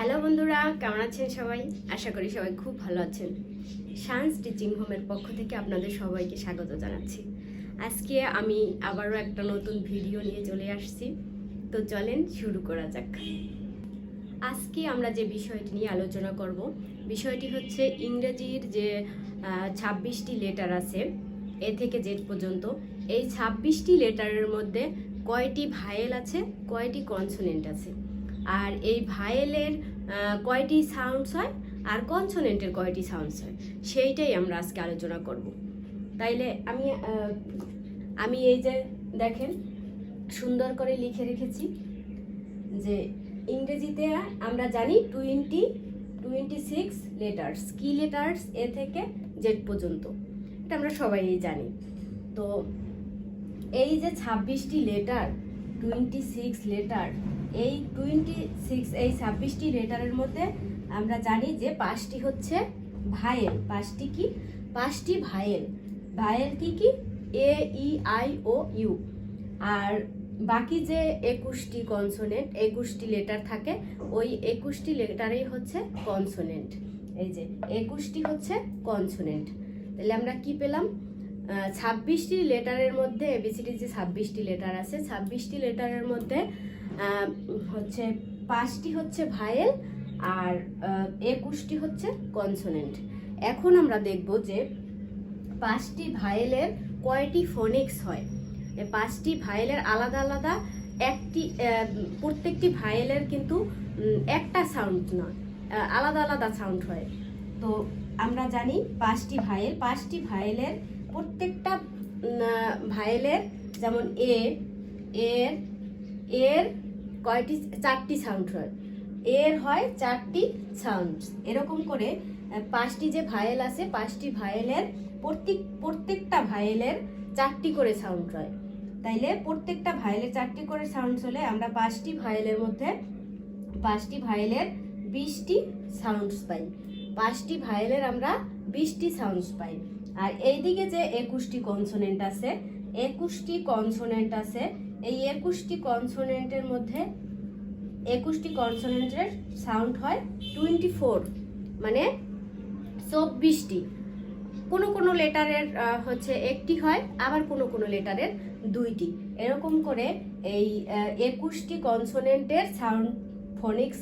Hello বন্ধুরা, কেমন আছেন সবাই? আশা করি সবাই খুব ভালো আছেন। সায়েন্স টিচিং হোমের পক্ষ থেকে আপনাদের সবাইকে স্বাগত জানাচ্ছি। আজকে আমি আবারও একটা নতুন ভিডিও নিয়ে চলে আসছি। তো চলেন শুরু করা যাক। আজকে আমরা যে বিষয়টি নিয়ে আলোচনা করব, বিষয়টি হচ্ছে ইংরেজির যে 26টি লেটার আছে এ থেকে জেড পর্যন্ত। এই 26টি লেটারের মধ্যে কয়টি ভায়েল আছে, কয়টি কনসোনেন্ট আছে, আর এই ভায়েলের কয়টি সাউন্ডস হয় আর কনসোনেন্টের কয়টি সাউন্ডস হয়, সেইটাই আমরা আজকে আলোচনা করব। তাইলে আমি এই যে দেখেন সুন্দর করে লিখে রেখেছি যে ইংরেজিতে আমরা জানি 26 লেটার্স, কি লেটার্স এ থেকে জেড পর্যন্ত, এটা আমরা সবাই জানি। তো এই যে 26টি লেটার, 26 লেটার, এই 26টি লেটারের মধ্যে আমরা জানি যে 5টি হচ্ছে ভায়েল। 5টি ভায়েল। ভায়েল কি? এ, ই, আই, ও, ইউ। আর বাকি যে 21টি কনসোনেন্ট, 21টি লেটার থাকে, ওই 21টি লেটারই হচ্ছে কনসোনেন্ট। এই যে 21টি হচ্ছে কনসোনেন্ট। তাহলে আমরা কি পেলাম? 26টি লেটারের মধ্যে, এবিসিডি যে 26টি লেটার আছে, 26টি লেটারের মধ্যে হচ্ছে 5টি হচ্ছে ভায়েল আর 21টি হচ্ছে কনসোনেন্ট। এখন আমরা দেখব যে 5টি ভায়েলের কয়টি ফোনিক্স হয়। 5টি ভায়েলের আলাদা আলাদা প্রত্যেকটি ভায়েলের কিন্তু একটা সাউন্ড নয়, আলাদা আলাদা সাউন্ড হয়। তো আমরা জানি 5টি ভায়েলের প্রত্যেকটা ভায়েলের, যেমন এর কয়টি? 4টি সাউন্ড হয়। এর হয় 4টি সাউন্ড। এরকম করে 5টি যে ভায়েল আছে, 5টি ভায়েলের প্রত্যেকটা ভায়েলের 4টি করে সাউন্ড হয়। তাইলে প্রত্যেকটা ভায়েলের 4টি করে সাউন্ড হলে আমরা 5টি ভায়েলের মধ্যে 5টি ভায়েলের 20টি সাউন্ডস পাই। 5টি ভায়েলের আমরা 20টি সাউন্ডস পাই। আর এইদিকে যে 21টি কনসোনেন্ট আছে, এই 21টি কনসোনেন্টের মধ্যে 21টি কনসোনেন্টের সাউন্ড হয় 24, মানে 24টি। কোনো লেটারের হচ্ছে একটি হয়, আবার কোনো লেটারের 2টি। এরকম করে এই 21টি কনসোনেন্টের সাউন্ড ফোনিক্স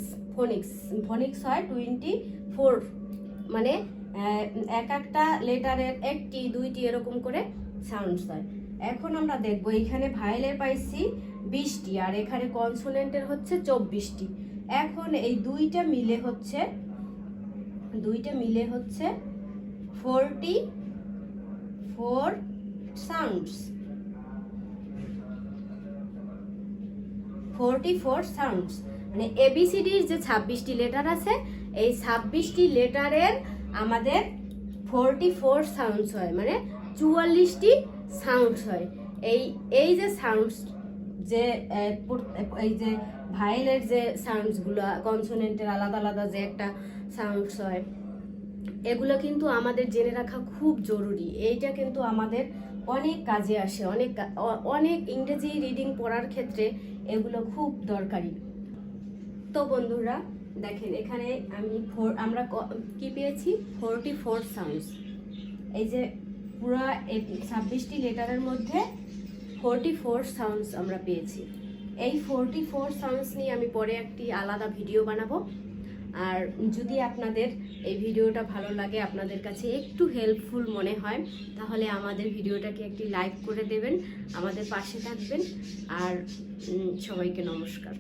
হয় 24, মানে একটা লেটারের 1টি 2টি এরকম করে সাউন্ডস হয়। এখন আমরা দেখব এইখানে ভায়েলের পাইছি 20টি আর এখানে কনসোনেন্টের হচ্ছে 24টি। এখন এই দুইটা মিলে হচ্ছে 44 সাউন্ডস। 44 সাউন্ডস, মানে এবিসিডির যে 26টি লেটার আছে, এই 26টি লেটারের আমাদের 44 সাউন্ডস হয়, মানে 44টি সাউন্ডস হয়। এই যে সাউন্ডস, যে এই যে ভায়েলের যে সাউন্ডসগুলো, কনসোনেন্টের আলাদা আলাদা যে একটা সাউন্ডস হয়, এগুলো কিন্তু আমাদের জেনে রাখা খুব জরুরি। এইটা কিন্তু আমাদের অনেক কাজে আসে, অনেক ইংরেজি রিডিং পড়ার ক্ষেত্রে এগুলো খুব দরকারি। তো বন্ধুরা দেখেন, এখানে আমরা কি পেয়েছি? 44 সাউন্ডস। এই যে পুরো 26টি লেটারের মধ্যে 44 সাউন্ডস আমরা পেয়েছি। এই 44 সাউন্ডস নিয়ে আমি পরে একটি আলাদা ভিডিও বানাবো। আর যদি আপনাদের এই ভিডিওটা ভালো লাগে, আপনাদের কাছে একটু হেল্পফুল মনে হয়, তাহলে আমাদের ভিডিওটাকে একটি লাইক করে দেবেন, আমাদের পাশে থাকবেন। আর সবাইকে নমস্কার।